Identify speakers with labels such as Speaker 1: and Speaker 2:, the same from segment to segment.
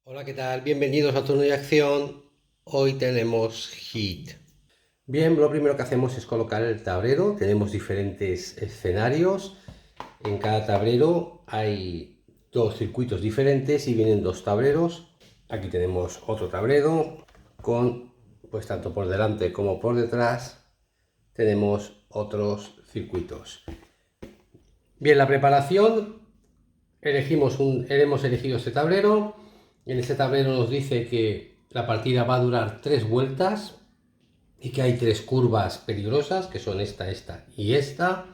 Speaker 1: Hola, ¿qué tal? Bienvenidos a Turno de Acción. Hoy tenemos Hit. Bien, lo primero que hacemos es colocar el tablero. Tenemos diferentes escenarios. En cada tablero hay dos circuitos diferentes y vienen dos tableros. Aquí tenemos otro tablero con, pues tanto por delante como por detrás, tenemos otros circuitos. Bien, la preparación. Hemos elegido este tablero. En este tablero nos dice que la partida va a durar 3 vueltas y que hay 3 curvas peligrosas, que son esta, esta y esta.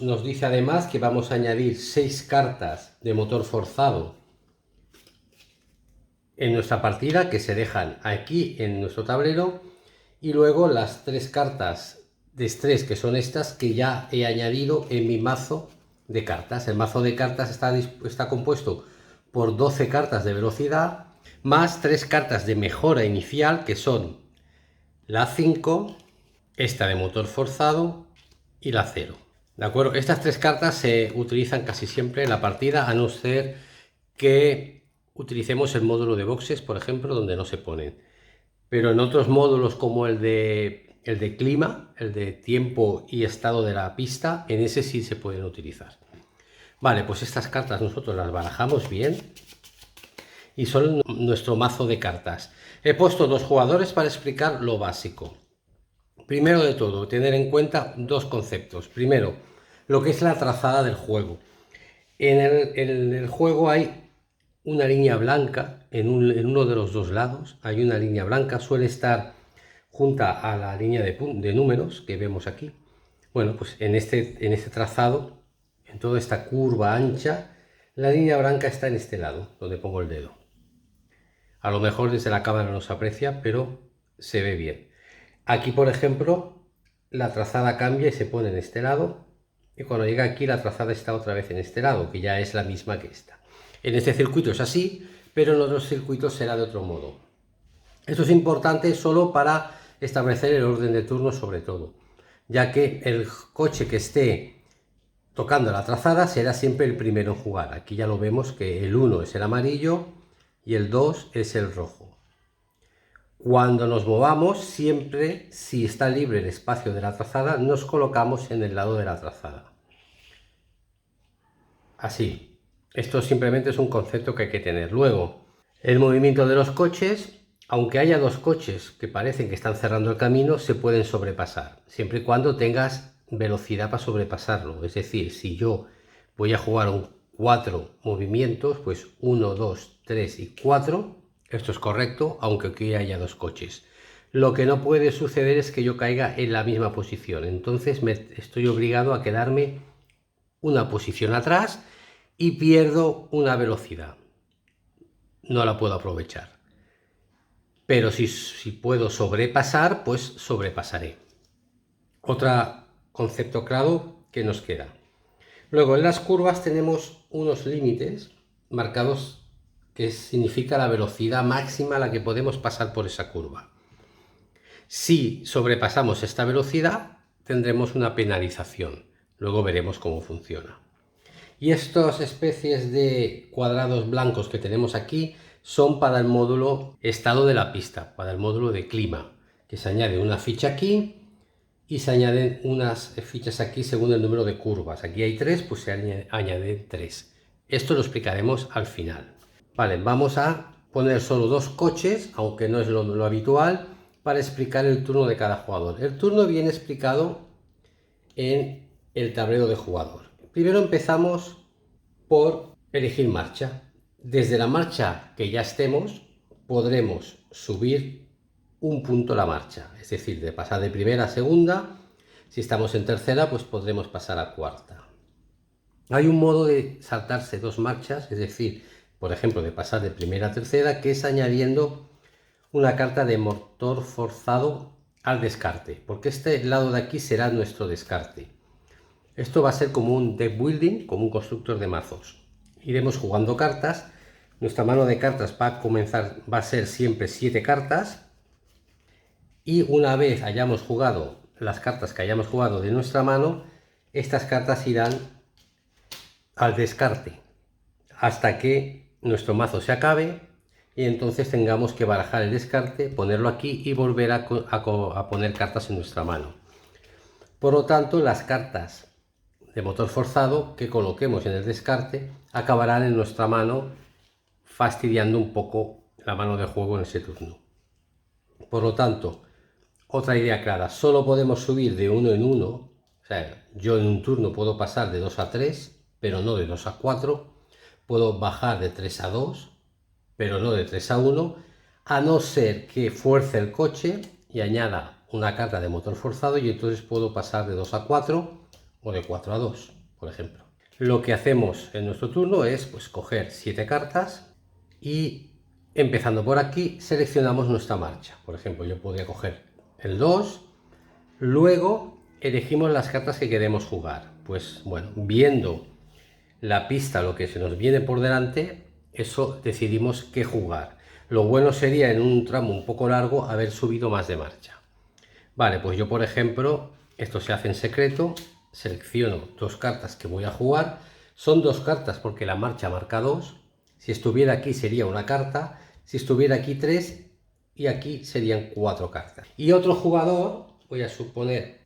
Speaker 1: Nos dice además que vamos a añadir 6 cartas de motor forzado en nuestra partida, que se dejan aquí en nuestro tablero, y luego las 3 cartas de estrés, que son estas, que ya he añadido en mi mazo de cartas. El mazo de cartas está compuesto por 12 cartas de velocidad, más 3 cartas de mejora inicial, que son la 5, esta de motor forzado y la 0. ¿De acuerdo? Estas 3 cartas se utilizan casi siempre en la partida, a no ser que utilicemos el módulo de boxes, por ejemplo, donde no se ponen. Pero en otros módulos, como el de clima, el de tiempo y estado de la pista, en ese sí se pueden utilizar. Vale, pues estas cartas nosotros las barajamos bien y son nuestro mazo de cartas. He puesto 2 jugadores para explicar lo básico. Primero de todo, tener en cuenta 2 conceptos. Primero, lo que es la trazada del juego. En el juego hay una línea blanca en uno de los 2 lados. Hay una línea blanca, suele estar junta a la línea de números que vemos aquí. Bueno, pues en este trazado, en toda esta curva ancha, la línea blanca está en este lado, donde pongo el dedo. A lo mejor desde la cámara no se aprecia, pero se ve bien. Aquí, por ejemplo, la trazada cambia y se pone en este lado, y cuando llega aquí la trazada está otra vez en este lado, que ya es la misma que esta. En este circuito es así, pero en otros circuitos será de otro modo. Esto es importante solo para establecer el orden de turno, sobre todo, ya que el coche que esté tocando la trazada será siempre el primero en jugar. Aquí ya lo vemos que el 1 es el amarillo y el 2 es el rojo. Cuando nos movamos, siempre, si está libre el espacio de la trazada, nos colocamos en el lado de la trazada. Así. Esto simplemente es un concepto que hay que tener. Luego, el movimiento de los coches. Aunque haya 2 coches que parecen que están cerrando el camino, se pueden sobrepasar, siempre y cuando tengas velocidad para sobrepasarlo. Es decir, si yo voy a jugar 4 movimientos, pues 1, 2, 3 y 4, esto es correcto, aunque aquí haya 2 coches. Lo que no puede suceder es que yo caiga en la misma posición, entonces estoy obligado a quedarme una posición atrás y pierdo una velocidad. No la puedo aprovechar. Pero si puedo sobrepasar, pues sobrepasaré. Otro concepto claro que nos queda. Luego, en las curvas tenemos unos límites marcados que significa la velocidad máxima a la que podemos pasar por esa curva. Si sobrepasamos esta velocidad, tendremos una penalización. Luego veremos cómo funciona. Y estas especies de cuadrados blancos que tenemos aquí son para el módulo estado de la pista, para el módulo de clima, que se añade una ficha aquí y se añaden unas fichas aquí según el número de curvas. Aquí hay 3, pues se añaden 3. Esto lo explicaremos al final. Vale, vamos a poner solo 2 coches, aunque no es lo habitual, para explicar el turno de cada jugador. El turno viene explicado en el tablero de jugador. Primero empezamos por elegir marcha. Desde la marcha que ya estemos, podremos subir un punto la marcha, es decir, de pasar de primera a segunda. Si estamos en tercera, pues podremos pasar a cuarta. Hay un modo de saltarse 2 marchas, es decir, por ejemplo, de pasar de primera a tercera, que es añadiendo una carta de motor forzado al descarte, porque este lado de aquí será nuestro descarte. Esto va a ser como un deck building, como un constructor de mazos. Iremos jugando cartas. Nuestra mano de cartas va a ser siempre 7 cartas. Y una vez hayamos jugado las cartas que hayamos jugado de nuestra mano, estas cartas irán al descarte hasta que nuestro mazo se acabe y entonces tengamos que barajar el descarte, ponerlo aquí y volver a poner cartas en nuestra mano. Por lo tanto, las cartas de motor forzado que coloquemos en el descarte acabarán en nuestra mano, fastidiando un poco la mano de juego en ese turno. Por lo tanto, otra idea clara, solo podemos subir de uno en uno. O sea, yo en un turno puedo pasar de 2 a 3, pero no de 2 a 4. Puedo bajar de 3 a 2, pero no de 3 a 1, a no ser que fuerce el coche y añada una carta de motor forzado, y entonces puedo pasar de 2 a 4 o de 4 a 2, por ejemplo. Lo que hacemos en nuestro turno es pues coger 7 cartas y, empezando por aquí, seleccionamos nuestra marcha. Por ejemplo, yo podría coger el 2, luego elegimos las cartas que queremos jugar. Pues bueno, viendo la pista, lo que se nos viene por delante, eso decidimos qué jugar. Lo bueno sería en un tramo un poco largo haber subido más de marcha. Vale, pues yo por ejemplo, esto se hace en secreto, selecciono 2 cartas que voy a jugar. Son 2 cartas porque la marcha marca 2. Si estuviera aquí sería una carta, si estuviera aquí 3 y aquí serían 4 cartas. Y otro jugador, voy a suponer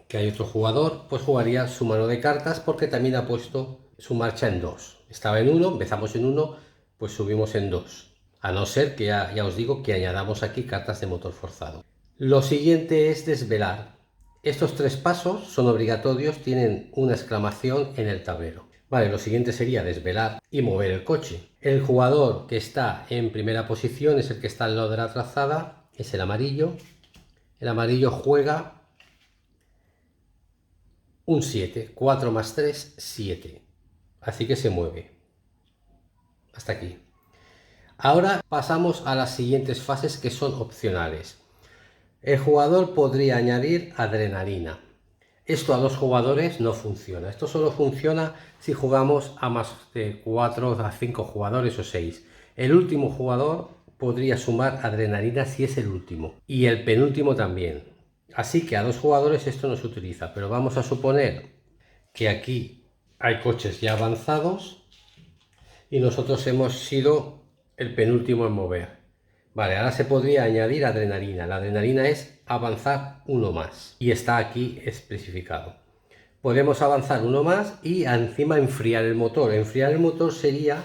Speaker 1: que hay otro jugador, pues jugaría su mano de cartas porque también ha puesto su marcha en 2. Estaba en 1, empezamos en 1, pues subimos en 2. A no ser que ya os digo que añadamos aquí cartas de motor forzado. Lo siguiente es desvelar. Estos 3 pasos son obligatorios, tienen una exclamación en el tablero. Vale, lo siguiente sería desvelar y mover el coche. El jugador que está en primera posición es el que está al lado de la trazada, es el amarillo. El amarillo juega un 7, 4 más 3, 7. Así que se mueve. Hasta aquí. Ahora pasamos a las siguientes fases que son opcionales. El jugador podría añadir adrenalina. Esto a 2 jugadores no funciona. Esto solo funciona si jugamos a más de 4 a 5 jugadores o 6. El último jugador podría sumar adrenalina si es el último. Y el penúltimo también. Así que a 2 jugadores esto no se utiliza. Pero vamos a suponer que aquí hay coches ya avanzados y nosotros hemos sido el penúltimo en mover. Vale, ahora se podría añadir adrenalina. La adrenalina es avanzar uno más y está aquí especificado. Podemos avanzar uno más y encima enfriar el motor. Enfriar el motor sería,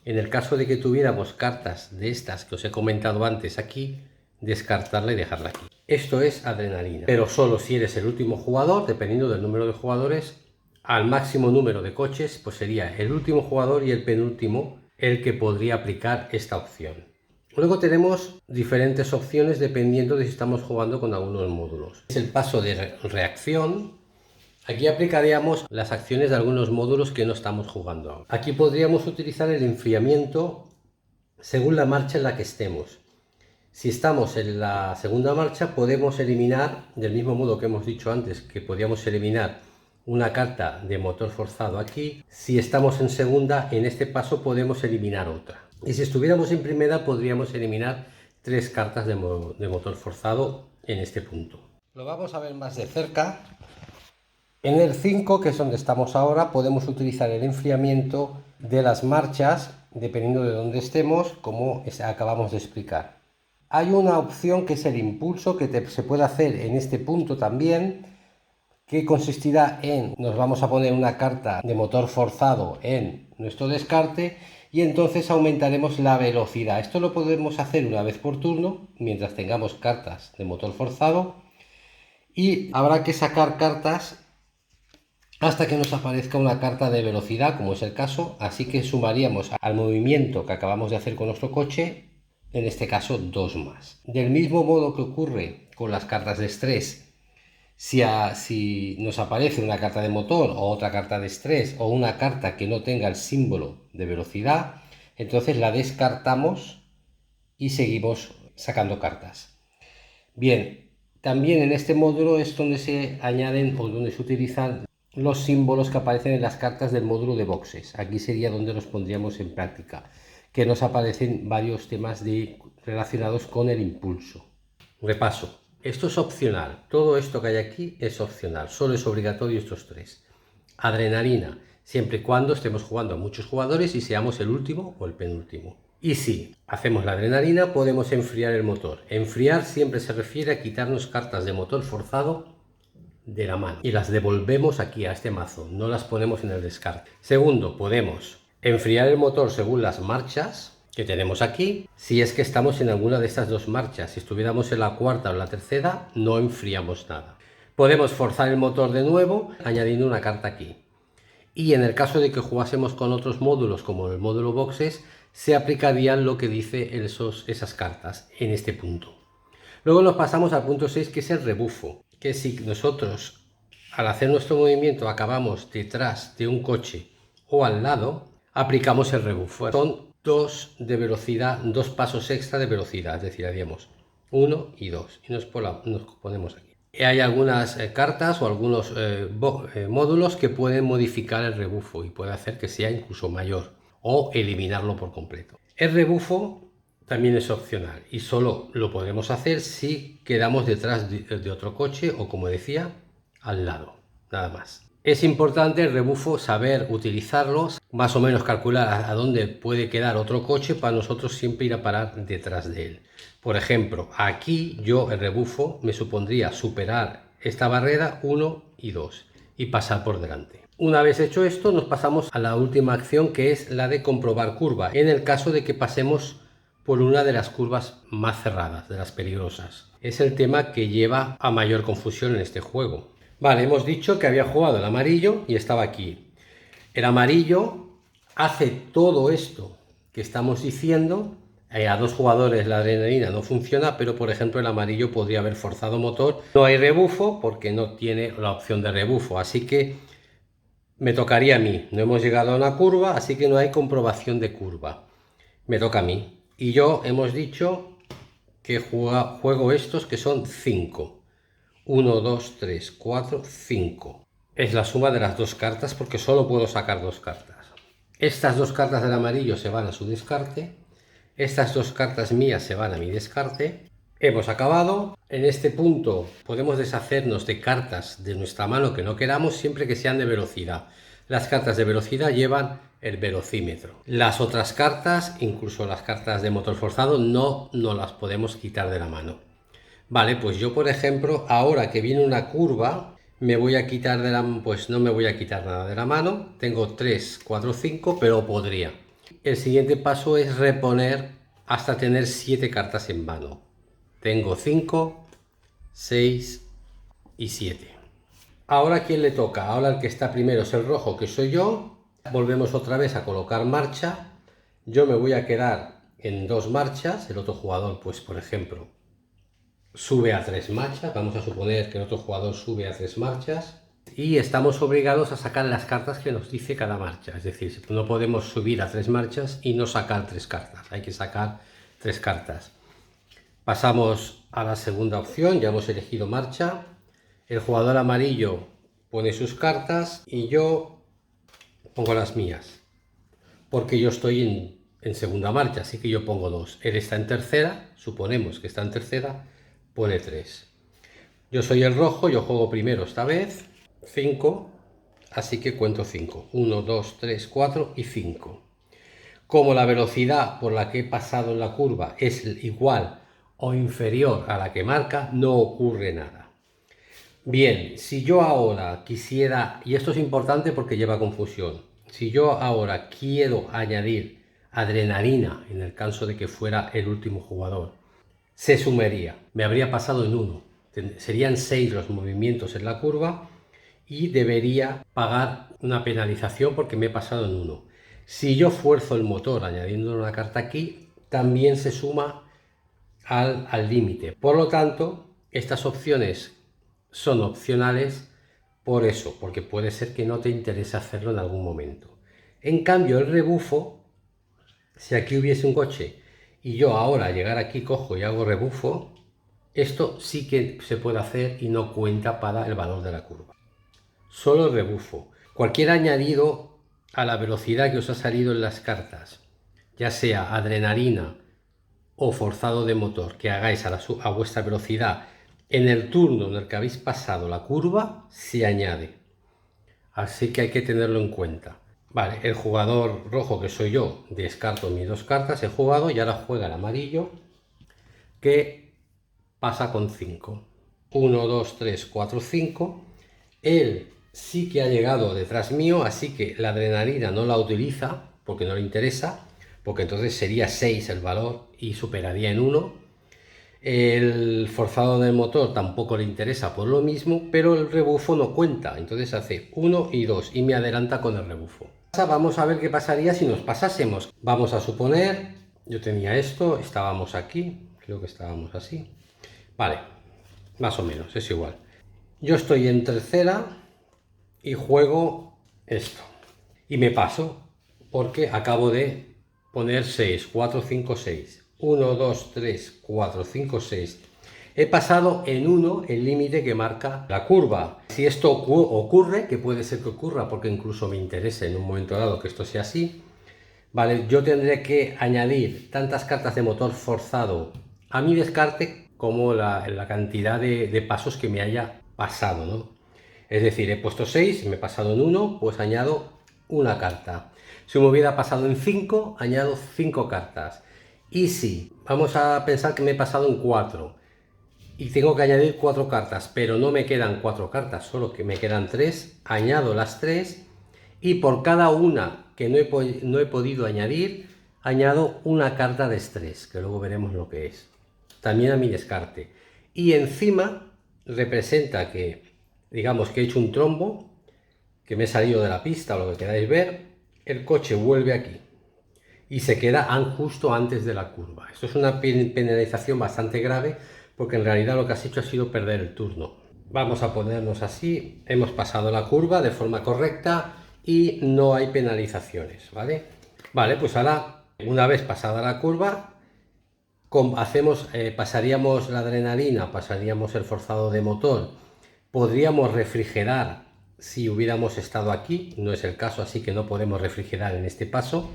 Speaker 1: en el caso de que tuviéramos cartas de estas que os he comentado antes aquí, descartarla y dejarla aquí. Esto es adrenalina, pero solo si eres el último jugador, dependiendo del número de jugadores. Al máximo número de coches, pues sería el último jugador y el penúltimo el que podría aplicar esta opción. Luego tenemos diferentes opciones dependiendo de si estamos jugando con algunos módulos. Es el paso de reacción. Aquí aplicaríamos las acciones de algunos módulos que no estamos jugando ahora. Aquí podríamos utilizar el enfriamiento según la marcha en la que estemos. Si estamos en la segunda marcha, podemos eliminar, del mismo modo que hemos dicho antes, que podíamos eliminar una carta de motor forzado aquí. Si estamos en segunda, en este paso podemos eliminar otra. Y si estuviéramos en primera, podríamos eliminar 3 cartas de motor forzado en este punto. Lo vamos a ver más de cerca. En el 5, que es donde estamos ahora, podemos utilizar el enfriamiento de las marchas, dependiendo de dónde estemos, como acabamos de explicar. Hay una opción que es el impulso, que se puede hacer en este punto también, que consistirá en, nos vamos a poner una carta de motor forzado en nuestro descarte y entonces aumentaremos la velocidad. Esto lo podemos hacer una vez por turno, mientras tengamos cartas de motor forzado, y habrá que sacar cartas hasta que nos aparezca una carta de velocidad, como es el caso, así que sumaríamos al movimiento que acabamos de hacer con nuestro coche, en este caso 2 más. Del mismo modo que ocurre con las cartas de estrés, si nos aparece una carta de motor o otra carta de estrés o una carta que no tenga el símbolo de velocidad, entonces la descartamos y seguimos sacando cartas. Bien, también en este módulo es donde se añaden o donde se utilizan los símbolos que aparecen en las cartas del módulo de boxes. Aquí sería donde los pondríamos en práctica, que nos aparecen varios temas relacionados con el impulso. Repaso. Esto es opcional, todo esto que hay aquí es opcional, solo es obligatorio estos 3. adrenalina, siempre y cuando estemos jugando a muchos jugadores y seamos el último o el penúltimo. Y si hacemos la adrenalina, podemos enfriar el motor. Enfriar siempre se refiere a quitarnos cartas de motor forzado de la mano y las devolvemos aquí a este mazo, no las ponemos en el descarte. Segundo, podemos enfriar el motor según las marchas que tenemos aquí. Si es que estamos en alguna de estas dos marchas, si estuviéramos en la cuarta o la tercera, no enfriamos nada. Podemos forzar el motor de nuevo añadiendo una carta aquí. Y en el caso de que jugásemos con otros módulos como el módulo boxes, se aplicarían lo que dice esas cartas en este punto. Luego nos pasamos al punto 6, que es el rebufo, que si nosotros al hacer nuestro movimiento acabamos detrás de un coche o al lado, aplicamos el rebufo. Son 2 de velocidad, 2 pasos extra de velocidad, es decir, haríamos 1 y 2 y nos ponemos aquí. Hay algunas cartas o algunos módulos que pueden modificar el rebufo y puede hacer que sea incluso mayor o eliminarlo por completo. El rebufo también es opcional y solo lo podremos hacer si quedamos detrás de otro coche o, como decía, al lado, nada más. Es importante el rebufo saber utilizarlo, más o menos calcular a dónde puede quedar otro coche para nosotros siempre ir a parar detrás de él. Por ejemplo, aquí el rebufo me supondría superar esta barrera 1 y 2 y pasar por delante. Una vez hecho esto, nos pasamos a la última acción, que es la de comprobar curva, en el caso de que pasemos por una de las curvas más cerradas, de las peligrosas. Es el tema que lleva a mayor confusión en este juego. Vale, hemos dicho que había jugado el amarillo y estaba aquí. El amarillo hace todo esto que estamos diciendo. A 2 jugadores la adrenalina no funciona, pero por ejemplo el amarillo podría haber forzado motor. No hay rebufo porque no tiene la opción de rebufo, así que me tocaría a mí. No hemos llegado a una curva, así que no hay comprobación de curva. Me toca a mí. Y yo hemos dicho que juego estos, que son 5. 1, 2, 3, 4, 5. Es la suma de las 2 cartas porque solo puedo sacar 2 cartas. Estas 2 cartas del amarillo se van a su descarte. Estas 2 cartas mías se van a mi descarte. Hemos acabado. En este punto podemos deshacernos de cartas de nuestra mano que no queramos, siempre que sean de velocidad. Las cartas de velocidad llevan el velocímetro. Las otras cartas, incluso las cartas de motor forzado, no las podemos quitar de la mano. Vale, pues yo por ejemplo, ahora que viene una curva, me voy a quitar pues no me voy a quitar nada de la mano. Tengo 3, 4, 5, pero podría. El siguiente paso es reponer hasta tener 7 cartas en mano. Tengo 5, 6 y 7. Ahora, ¿quién le toca? Ahora el que está primero es el rojo, que soy yo. Volvemos otra vez a colocar marcha. Yo me voy a quedar en 2 marchas. El otro jugador, pues por ejemplo, sube a 3 marchas. Vamos a suponer que el otro jugador sube a 3 marchas. Y estamos obligados a sacar las cartas que nos dice cada marcha. Es decir, no podemos subir a 3 marchas y no sacar 3 cartas. Hay que sacar 3 cartas. Pasamos a la segunda opción. Ya hemos elegido marcha. El jugador amarillo pone sus cartas y yo pongo las mías, porque yo estoy en segunda marcha, así que yo pongo 2. Él está en tercera, suponemos que está en tercera, pone 3. Yo soy el rojo, yo juego primero esta vez, 5, así que cuento 5. 1, 2, 3, 4 y 5. Como la velocidad por la que he pasado en la curva es igual o inferior a la que marca, no ocurre nada. Bien, si yo ahora quisiera, y esto es importante porque lleva confusión, si yo ahora quiero añadir adrenalina, en el caso de que fuera el último jugador, se sumaría, me habría pasado en 1, serían 6 los movimientos en la curva y debería pagar una penalización porque me he pasado en 1. Si yo fuerzo el motor añadiendo una carta aquí, también se suma al límite. Por lo tanto, estas opciones son opcionales por eso, porque puede ser que no te interese hacerlo en algún momento. En cambio, el rebufo, si aquí hubiese un coche y yo ahora llegar aquí, cojo y hago rebufo, esto sí que se puede hacer y no cuenta para el valor de la curva. Solo el rebufo. Cualquier añadido a la velocidad que os ha salido en las cartas, ya sea adrenalina o forzado de motor, que hagáis a vuestra velocidad en el turno en el que habéis pasado la curva, se añade. Así que hay que tenerlo en cuenta. Vale, el jugador rojo, que soy yo, descarto mis 2 cartas, he jugado y ahora juega el amarillo, que pasa con 5. 1, 2, 3, 4, 5. Él sí que ha llegado detrás mío, así que la adrenalina no la utiliza porque no le interesa, porque entonces sería 6 el valor y superaría en 1. El forzado del motor tampoco le interesa por lo mismo, pero el rebufo no cuenta, entonces hace 1 y 2 y me adelanta con el rebufo. Vamos a ver qué pasaría si nos pasásemos. Vamos a suponer, yo tenía esto, estábamos aquí, creo que estábamos así. Vale, más o menos, es igual. Yo estoy en tercera y juego esto. Y me paso porque acabo de poner 6, 4, 5, 6. 1, 2, 3, 4, 5, 6. He pasado en 1 el límite que marca la curva. Si esto ocurre, que puede ser que ocurra porque incluso me interese en un momento dado que esto sea así, vale, yo tendré que añadir tantas cartas de motor forzado a mi descarte como la cantidad de pasos que me haya pasado, ¿no? Es decir, he puesto 6, me he pasado en 1, pues añado una carta. Si me hubiera pasado en 5, añado 5 cartas. Y si vamos a pensar que me he pasado en 4 y tengo que añadir 4 cartas, pero no me quedan 4 cartas, solo que me quedan 3, añado las 3 y por cada una que no he podido añadir, añado una carta de estrés, que luego veremos lo que es. También a mi descarte. Y encima representa que, digamos que he hecho un trombo, que me he salido de la pista o lo que queráis ver, el coche vuelve aquí y se queda justo antes de la curva. Esto es una penalización bastante grave porque en realidad lo que has hecho ha sido perder el turno. Vamos a ponernos así, hemos pasado la curva de forma correcta y no hay penalizaciones, ¿vale? Vale, pues ahora, una vez pasada la curva, pasaríamos la adrenalina, pasaríamos el forzado de motor, podríamos refrigerar si hubiéramos estado aquí, no es el caso, así que no podemos refrigerar en este paso.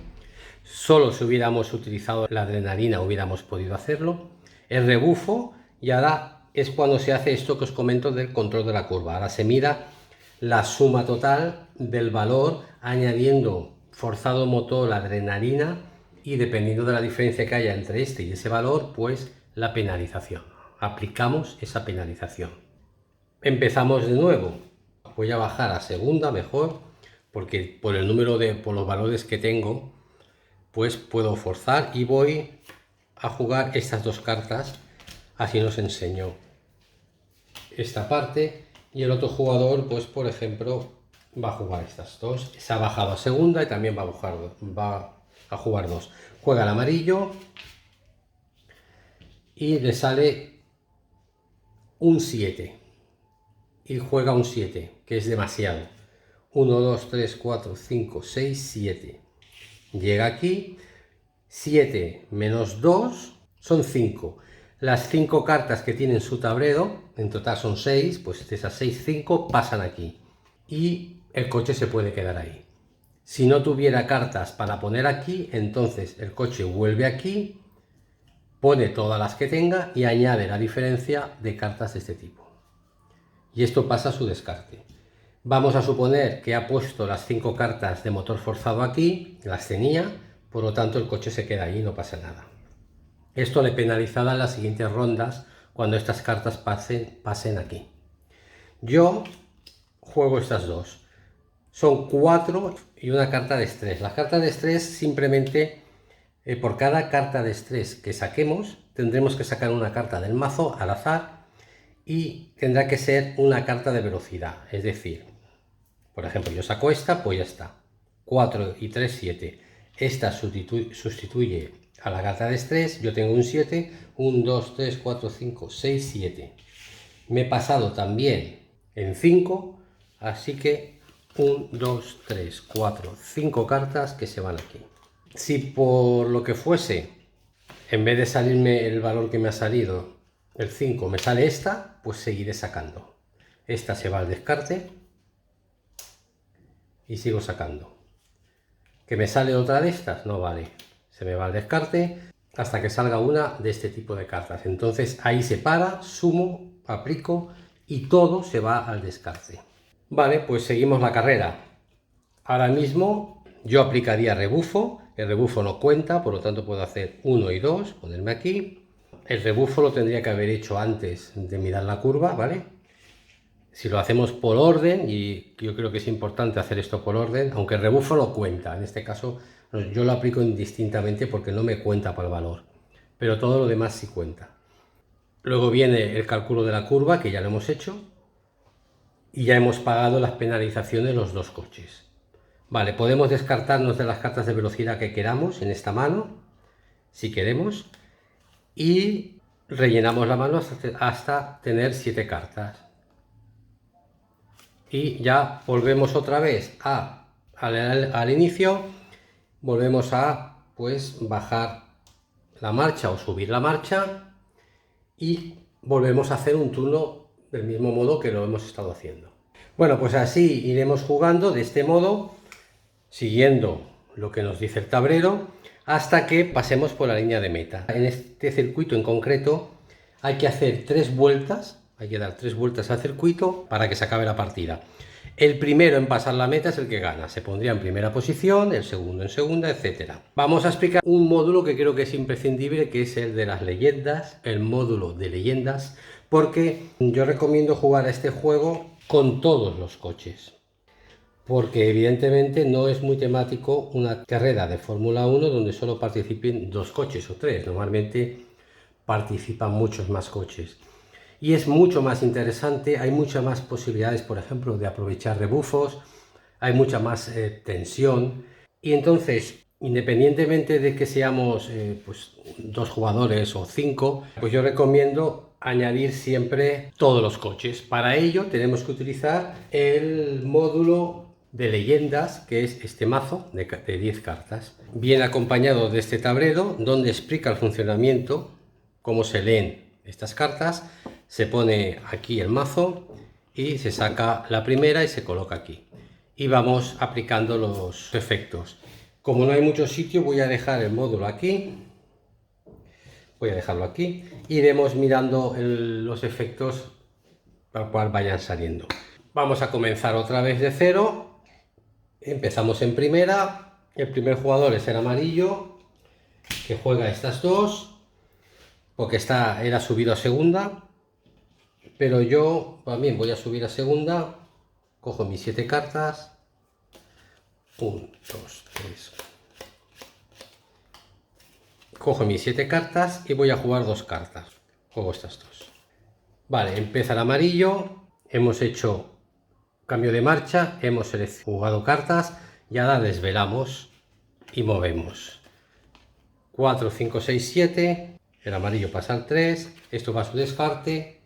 Speaker 1: Solo si hubiéramos utilizado la adrenalina hubiéramos podido hacerlo. El rebufo, y ahora es cuando se hace esto que os comento del control de la curva. Ahora se mira la suma total del valor añadiendo forzado motor, adrenalina y dependiendo de la diferencia que haya entre este y ese valor, pues la penalización. Aplicamos esa penalización. Empezamos de nuevo. Voy a bajar a segunda mejor porque por los valores que tengo, pues puedo forzar y voy a jugar estas 2 cartas, así nos enseñó esta parte, y el otro jugador, pues por ejemplo, va a jugar estas 2, se ha bajado a segunda y también va a jugar 2. Juega el amarillo y le sale un 7 y juega un 7, que es demasiado. 1, 2, 3, 4, 5, 6, 7. Llega aquí, 7 menos 2 son 5. Las 5 cartas que tienen su tablero, en total son 6, pues de esas 6, 5 pasan aquí. Y el coche se puede quedar ahí. Si no tuviera cartas para poner aquí, entonces el coche vuelve aquí, pone todas las que tenga y añade la diferencia de cartas de este tipo. Y esto pasa a su descarte. Vamos a suponer que ha puesto las 5 cartas de motor forzado aquí, las tenía, por lo tanto el coche se queda ahí y no pasa nada. Esto le penalizará en las siguientes rondas cuando estas cartas pasen aquí. Yo juego estas 2. Son 4 y una carta de estrés. La carta de estrés simplemente, por cada carta de estrés que saquemos, tendremos que sacar una carta del mazo al azar y tendrá que ser una carta de velocidad. Es decir, por ejemplo, yo saco esta, pues ya está. 4 y 3, 7. Esta sustituye a la carta de estrés. Yo tengo un 7. 1, 2, 3, 4, 5, 6, 7. Me he pasado también en 5. Así que 1, 2, 3, 4, 5 cartas que se van aquí. Si por lo que fuese, en vez de salirme el valor que me ha salido, el 5, me sale esta, pues seguiré sacando. Esta se va al descarte y sigo sacando. ¿Que me sale otra de estas? No vale. Se me va al descarte hasta que salga una de este tipo de cartas. Entonces ahí se para, sumo, aplico y todo se va al descarte. Vale, pues seguimos la carrera. Ahora mismo yo aplicaría rebufo, el rebufo no cuenta, por lo tanto puedo hacer 1 y 2, ponerme aquí. El rebufo lo tendría que haber hecho antes de mirar la curva, ¿vale? Si lo hacemos por orden, y yo creo que es importante hacer esto por orden, aunque el rebufo no cuenta, en este caso yo lo aplico indistintamente porque no me cuenta para el valor, pero todo lo demás sí cuenta. Luego viene el cálculo de la curva, que ya lo hemos hecho, y ya hemos pagado las penalizaciones de los dos coches. Vale, podemos descartarnos de las cartas de velocidad que queramos en esta mano, si queremos, y rellenamos la mano hasta tener 7 cartas. Y ya volvemos otra vez al inicio, volvemos a pues bajar la marcha o subir la marcha y volvemos a hacer un turno del mismo modo que lo hemos estado haciendo. Bueno, pues así iremos jugando de este modo, siguiendo lo que nos dice el tablero, hasta que pasemos por la línea de meta. En este circuito en concreto hay que hacer 3 vueltas, hay que dar 3 vueltas al circuito para que se acabe la partida. El primero en pasar la meta es el que gana, se pondría en primera posición, el segundo en segunda, etc. Vamos a explicar un módulo que creo que es imprescindible, que es el de las leyendas, el módulo de leyendas, porque yo recomiendo jugar a este juego con todos los coches. Porque evidentemente no es muy temático una carrera de Fórmula 1 donde solo participen 2 coches o 3. Normalmente participan muchos más coches. Y es mucho más interesante, hay muchas más posibilidades, por ejemplo, de aprovechar rebufos, hay mucha más tensión. Y entonces, independientemente de que seamos pues 2 jugadores o 5, pues yo recomiendo añadir siempre todos los coches. Para ello tenemos que utilizar el módulo de leyendas, que es este mazo de 10 cartas, bien acompañado de este tablero donde explica el funcionamiento, cómo se leen estas cartas. Se pone aquí el mazo y se saca la primera y se coloca aquí, y vamos aplicando los efectos. Como no hay mucho sitio, voy a dejar el módulo aquí, voy a dejarlo aquí, iremos mirando los efectos para cual vayan saliendo. Vamos a comenzar otra vez de cero. Empezamos en primera, el primer jugador es el amarillo, que juega estas dos, porque era subido a segunda, pero yo también voy a subir a segunda, cojo mis 7 cartas, 1, 2, 3, cojo mis 7 cartas y voy a jugar 2 cartas, juego estas dos. Vale, empieza el amarillo, hemos hecho cambio de marcha, hemos jugado cartas y ahora desvelamos y movemos. 4, 5, 6, 7, el amarillo pasa al 3, esto va a su descarte,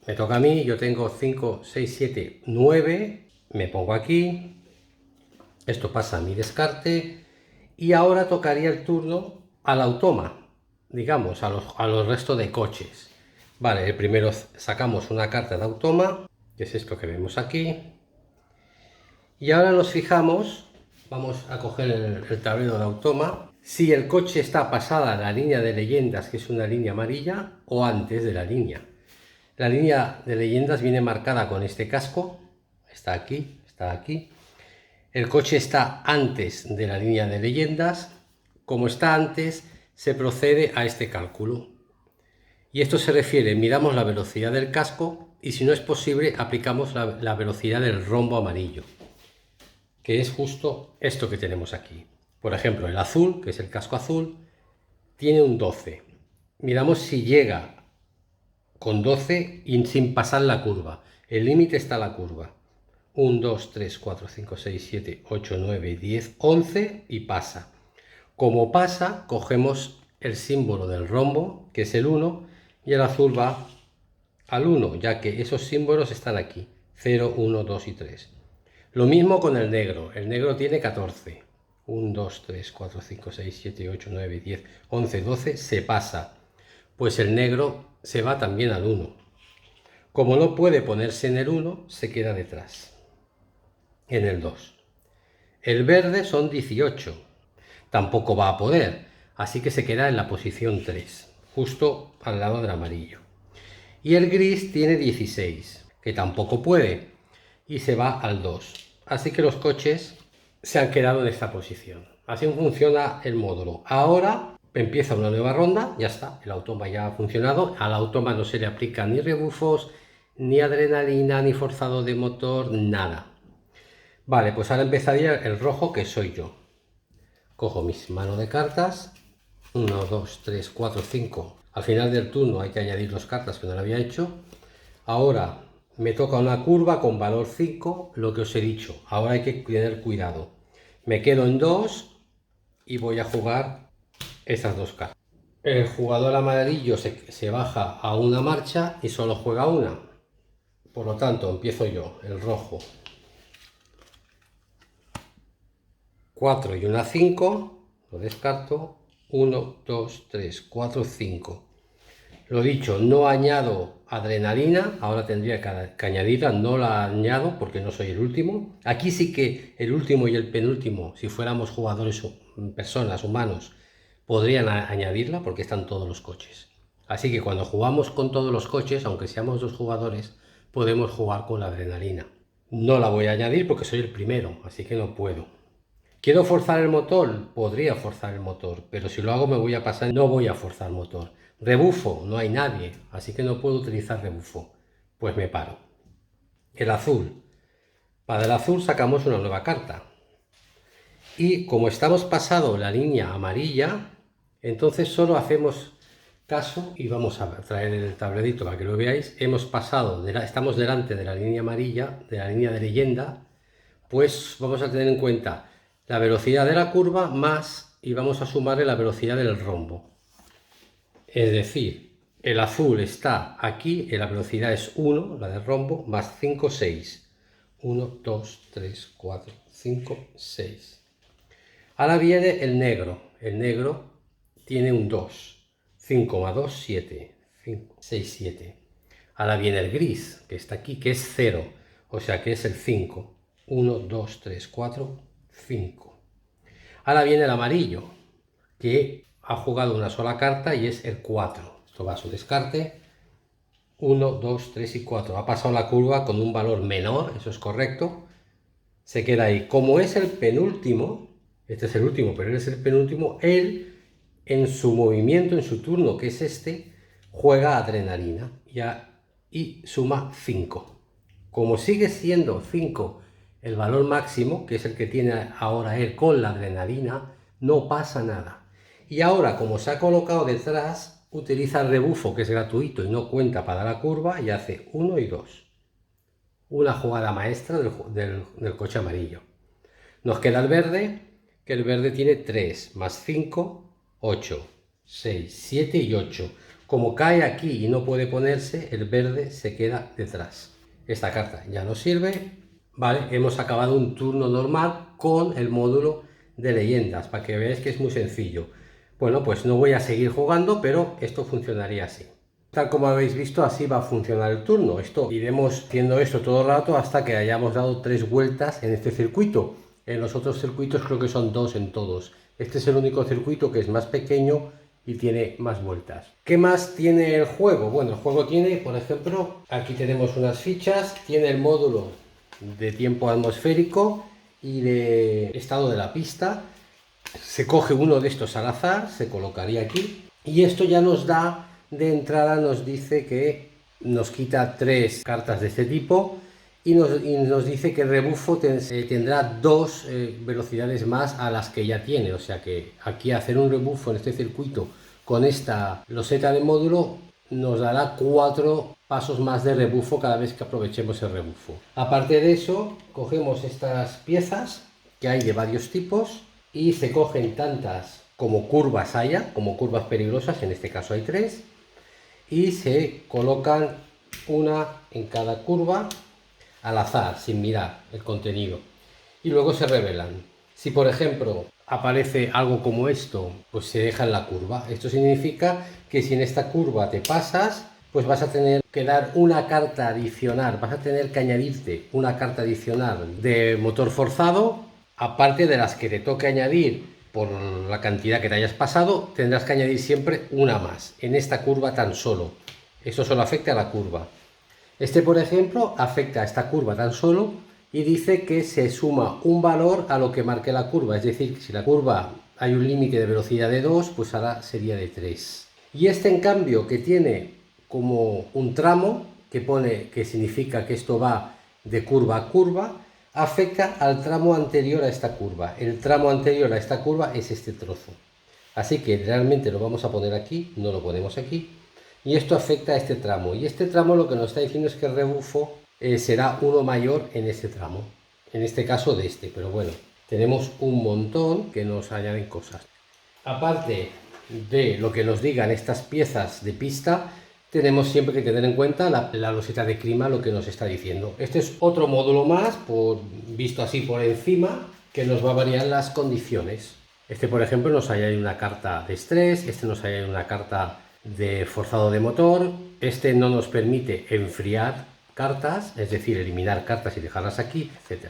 Speaker 1: me toca a mí, yo tengo 5, 6, 7, 9, me pongo aquí, esto pasa a mi descarte y ahora tocaría el turno al automa, digamos, a los restos de coches. Vale, el primero sacamos una carta de automa, que es esto que vemos aquí, y ahora nos fijamos, vamos a coger el tablero de automa, si el coche está pasada a la línea de leyendas, que es una línea amarilla, o antes de la línea. La línea de leyendas viene marcada con este casco, está aquí, está aquí. El coche está antes de la línea de leyendas. Como está antes, se procede a este cálculo. Y esto se refiere, miramos la velocidad del casco y si no es posible, aplicamos la velocidad del rombo amarillo, que es justo esto que tenemos aquí. Por ejemplo, el azul, que es el casco azul, tiene un 12. Miramos si llega con 12 y sin pasar la curva. El límite está la curva. 1, 2, 3, 4, 5, 6, 7, 8, 9, 10, 11 y pasa. Como pasa, cogemos el símbolo del rombo, que es el 1, y el azul va al 1, ya que esos símbolos están aquí, 0, 1, 2 y 3. Lo mismo con el negro tiene 14. 1, 2, 3, 4, 5, 6, 7, 8, 9, 10, 11, 12, se pasa. Pues el negro se va también al 1. Como no puede ponerse en el 1, se queda detrás, en el 2. El verde son 18. Tampoco va a poder, así que se queda en la posición 3, justo al lado del amarillo. Y el gris tiene 16, que tampoco puede. y se va al 2. Así que los coches se han quedado en esta posición. Así funciona el módulo. Ahora empieza una nueva ronda, ya está, el automa ya ha funcionado. Al automa no se le aplica ni rebufos, ni adrenalina, ni forzado de motor, nada. Vale, pues ahora empezaría el rojo, que soy yo. Cojo mis manos de cartas, 1, 2, 3, 4, 5. Al final del turno hay que añadir 2 cartas que no lo había hecho. Ahora me toca una curva con valor 5, lo que os he dicho. Ahora hay que tener cuidado. Me quedo en 2 y voy a jugar estas 2 cartas. El jugador amarillo se baja a una marcha y solo juega una. Por lo tanto, empiezo yo, el rojo. 4 y una 5, lo descarto. 1, 2, 3, 4, 5. Lo dicho, no añado adrenalina, ahora tendría que añadirla, no la añado porque no soy el último. Aquí sí que el último y el penúltimo, si fuéramos jugadores, personas, humanos, podrían añadirla porque están todos los coches. Así que cuando jugamos con todos los coches, aunque seamos 2 jugadores, podemos jugar con la adrenalina. No la voy a añadir porque soy el primero, así que no puedo. ¿Quiero forzar el motor? Podría forzar el motor, pero si lo hago me voy a pasar, no voy a forzar el motor. Rebufo, no hay nadie, así que no puedo utilizar rebufo. Pues me paro. El azul. Para el azul sacamos una nueva carta. Y como estamos pasado la línea amarilla, entonces solo hacemos caso y vamos a traer el tablerito para que lo veáis. Hemos pasado, estamos delante de la línea amarilla, de la línea de leyenda, pues vamos a tener en cuenta la velocidad de la curva más y vamos a sumarle la velocidad del rombo. Es decir, el azul está aquí, y la velocidad es 1, la del rombo, más 5, 6. 1, 2, 3, 4, 5, 6. Ahora viene el negro. El negro tiene un 2. 5 más 2, 7. 5, 6, 7. Ahora viene el gris, que está aquí, que es 0. O sea que es el 5. 1, 2, 3, 4, 5. Ahora viene el amarillo, que ha jugado una sola carta y es el 4. Esto va a su descarte. 1, 2, 3 y 4. Ha pasado la curva con un valor menor, eso es correcto. Se queda ahí. Como es el penúltimo, este es el último, pero él es el penúltimo, él en su movimiento, en su turno, que es este, juega adrenalina y suma 5. Como sigue siendo 5 el valor máximo, que es el que tiene ahora él con la adrenalina, no pasa nada. Y ahora, como se ha colocado detrás, utiliza el rebufo, que es gratuito y no cuenta para la curva, y hace 1 y 2. Una jugada maestra del coche amarillo. Nos queda el verde, que el verde tiene 3 más 5, 8, 6, 7 y 8. Como cae aquí y no puede ponerse, el verde se queda detrás. Esta carta ya no sirve. Vale, hemos acabado un turno normal con el módulo de leyendas, para que veáis que es muy sencillo. Bueno, pues no voy a seguir jugando, pero esto funcionaría así. Tal como habéis visto, así va a funcionar el turno. Iremos haciendo esto todo el rato hasta que hayamos dado 3 vueltas en este circuito. En los otros circuitos creo que son 2 en todos. Este es el único circuito que es más pequeño y tiene más vueltas. ¿Qué más tiene el juego? Bueno, el juego tiene, por ejemplo, aquí tenemos unas fichas, tiene el módulo de tiempo atmosférico y de estado de la pista. Se coge uno de estos al azar, se colocaría aquí y esto ya nos da de entrada, nos dice que nos quita 3 cartas de este tipo y nos dice que el rebufo tendrá 2 velocidades más a las que ya tiene, o sea que aquí hacer un rebufo en este circuito con esta loseta de módulo nos dará 4 pasos más de rebufo cada vez que aprovechemos el rebufo. Aparte de eso, cogemos estas piezas que hay de varios tipos y se cogen tantas como curvas haya, como curvas peligrosas, en este caso hay 3, y se colocan una en cada curva al azar, sin mirar el contenido, y luego se revelan. Si por ejemplo aparece algo como esto, pues se deja en la curva. Esto significa que si en esta curva te pasas, pues vas a tener que dar una carta adicional, vas a tener que añadirte una carta adicional de motor forzado, aparte de las que te toque añadir por la cantidad que te hayas pasado, tendrás que añadir siempre una más, en esta curva tan solo. Esto solo afecta a la curva. Este, por ejemplo, afecta a esta curva tan solo y dice que se suma un valor a lo que marque la curva. Es decir, que si la curva hay un límite de velocidad de 2, pues ahora sería de 3. Y este, en cambio, que tiene como un tramo, que pone que significa que esto va de curva a curva, afecta al tramo anterior a esta curva. El tramo anterior a esta curva es este trozo. Así que realmente lo vamos a poner aquí, no lo ponemos aquí. Y esto afecta a este tramo. Y este tramo lo que nos está diciendo es que el rebufo será uno mayor en este tramo. En este caso de este. Pero bueno, tenemos un montón que nos añaden cosas. Aparte de lo que nos digan estas piezas de pista, tenemos siempre que tener en cuenta la loseta de clima, lo que nos está diciendo. Este es otro módulo más, visto así por encima, que nos va a variar las condiciones. Este, por ejemplo, nos añade una carta de estrés, este nos añade una carta de forzado de motor, este no nos permite enfriar cartas, es decir, eliminar cartas y dejarlas aquí, etc.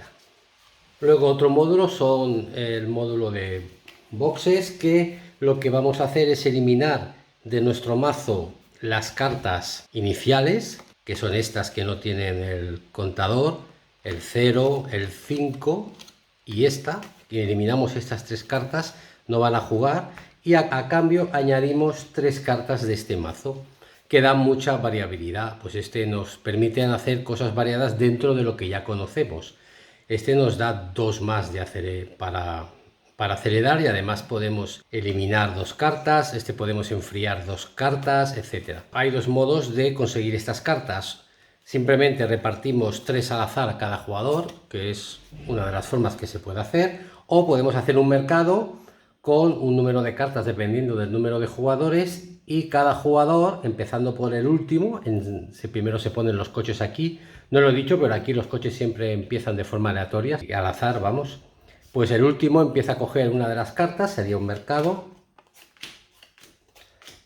Speaker 1: Luego otro módulo son el módulo de boxes, que lo que vamos a hacer es eliminar de nuestro mazo las cartas iniciales, que son estas que no tienen el contador, el 0, el 5 y esta. Y eliminamos estas 3 cartas, no van a jugar, y a cambio añadimos 3 cartas de este mazo que dan mucha variabilidad. Pues este nos permite hacer cosas variadas dentro de lo que ya conocemos. Este nos da 2 más de para acelerar, y además podemos eliminar 2 cartas, este podemos enfriar 2 cartas, etc. Hay 2 modos de conseguir estas cartas. Simplemente repartimos 3 al azar a cada jugador, que es una de las formas que se puede hacer, o podemos hacer un mercado con un número de cartas dependiendo del número de jugadores, y cada jugador, empezando por el último, primero se ponen los coches aquí, no lo he dicho, pero aquí los coches siempre empiezan de forma aleatoria, y al azar, vamos, pues el último empieza a coger una de las cartas, sería un mercado,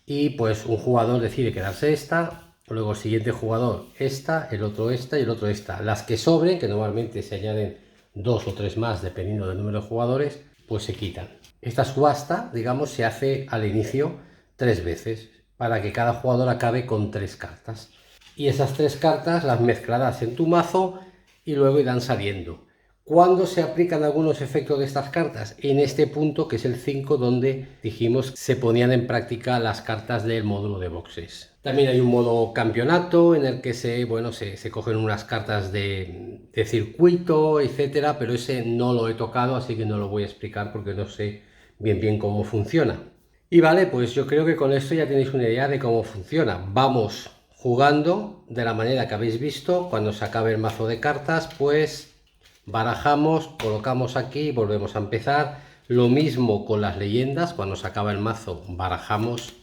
Speaker 1: y pues un jugador decide quedarse esta, luego el siguiente jugador esta, el otro esta y el otro esta. Las que sobren, que normalmente se añaden 2 o 3 más dependiendo del número de jugadores, pues se quitan. Esta subasta, digamos, se hace al inicio 3 veces para que cada jugador acabe con 3 cartas. Y esas 3 cartas las mezclarás en tu mazo y luego irán saliendo. ¿Cuándo se aplican algunos efectos de estas cartas? En este punto, que es el 5, donde dijimos se ponían en práctica las cartas del módulo de boxes. También hay un modo campeonato en el que se cogen unas cartas de circuito, etcétera, pero ese no lo he tocado, así que no lo voy a explicar porque no sé bien cómo funciona. Y vale, pues yo creo que con esto ya tenéis una idea de cómo funciona. Vamos jugando de la manera que habéis visto. Cuando se acabe el mazo de cartas, pues barajamos, colocamos aquí y volvemos a empezar. Lo mismo con las leyendas, cuando se acaba el mazo barajamos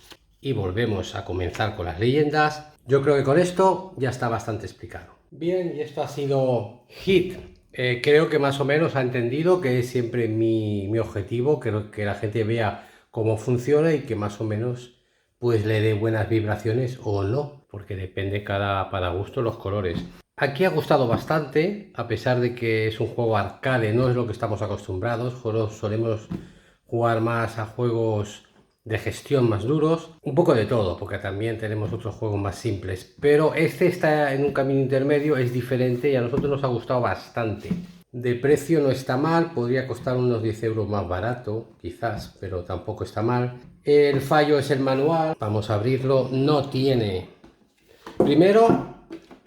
Speaker 1: y volvemos a comenzar con las leyendas. Yo creo que con esto ya está bastante explicado. Bien, y esto ha sido Hit. Creo que más o menos ha entendido que es siempre mi objetivo, que la gente vea cómo funciona y que más o menos pues le dé buenas vibraciones o no, porque depende para gusto los colores. Aquí ha gustado bastante, a pesar de que es un juego arcade, no es lo que estamos acostumbrados. Solemos jugar más a juegos de gestión más duros, un poco de todo, porque también tenemos otros juegos más simples, pero este está en un camino intermedio, es diferente y a nosotros nos ha gustado bastante. De precio no está mal, podría costar unos 10 euros más barato, quizás, pero tampoco está mal. El fallo es el manual, vamos a abrirlo, no tiene... Primero,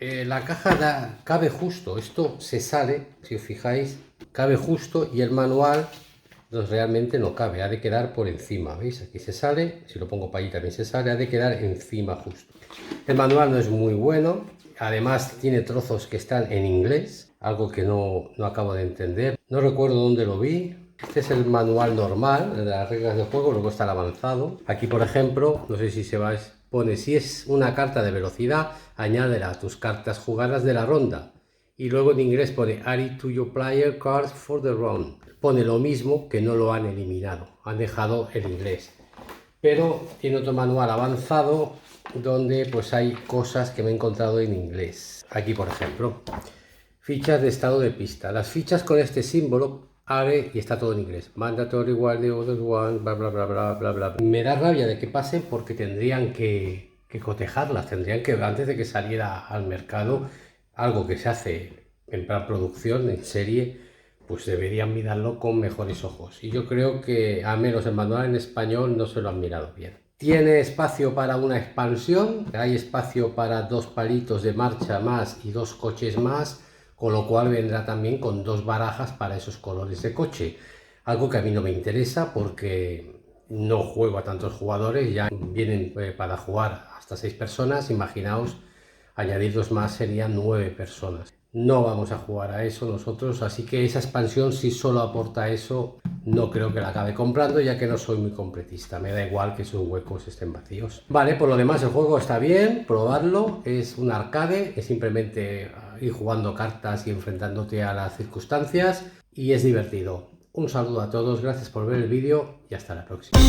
Speaker 1: la caja cabe justo, esto se sale, si os fijáis, cabe justo, y el manual pues realmente no cabe, ha de quedar por encima, ¿veis? Aquí se sale, si lo pongo para allí también se sale, ha de quedar encima justo. El manual no es muy bueno, además tiene trozos que están en inglés, algo que no acabo de entender, no recuerdo dónde lo vi. Este es el manual normal de las reglas de juego, luego está el avanzado. Aquí, por ejemplo, no sé si se va, pone si es una carta de velocidad, añádela a tus cartas jugadas de la ronda. Y luego en inglés pone add to your player cards for the round. Pone lo mismo, que no lo han eliminado, han dejado el inglés. Pero tiene otro manual avanzado donde pues hay cosas que me he encontrado en inglés. Aquí, por ejemplo, fichas de estado de pista. Las fichas con este símbolo abre y está todo en inglés. Mandatory while the others one, bla bla bla bla bla bla. Me da rabia de que pasen porque tendrían que que cotejarlas, tendrían que, antes de que saliera al mercado, algo que se hace en plan producción, en serie, pues deberían mirarlo con mejores ojos. Y yo creo que, al menos el manual en español, no se lo han mirado bien. Tiene espacio para una expansión, hay espacio para 2 palitos de marcha más y 2 coches más, con lo cual vendrá también con 2 barajas para esos colores de coche. Algo que a mí no me interesa porque no juego a tantos jugadores, ya vienen para jugar hasta 6 personas, imaginaos, añadir 2 más serían 9 personas. No vamos a jugar a eso nosotros, así que esa expansión, si solo aporta eso, no creo que la acabe comprando, ya que no soy muy completista, me da igual que sus huecos estén vacíos. Vale, por lo demás el juego está bien, probarlo, es un arcade, es simplemente ir jugando cartas y enfrentándote a las circunstancias, y es divertido. Un saludo a todos, gracias por ver el vídeo y hasta la próxima.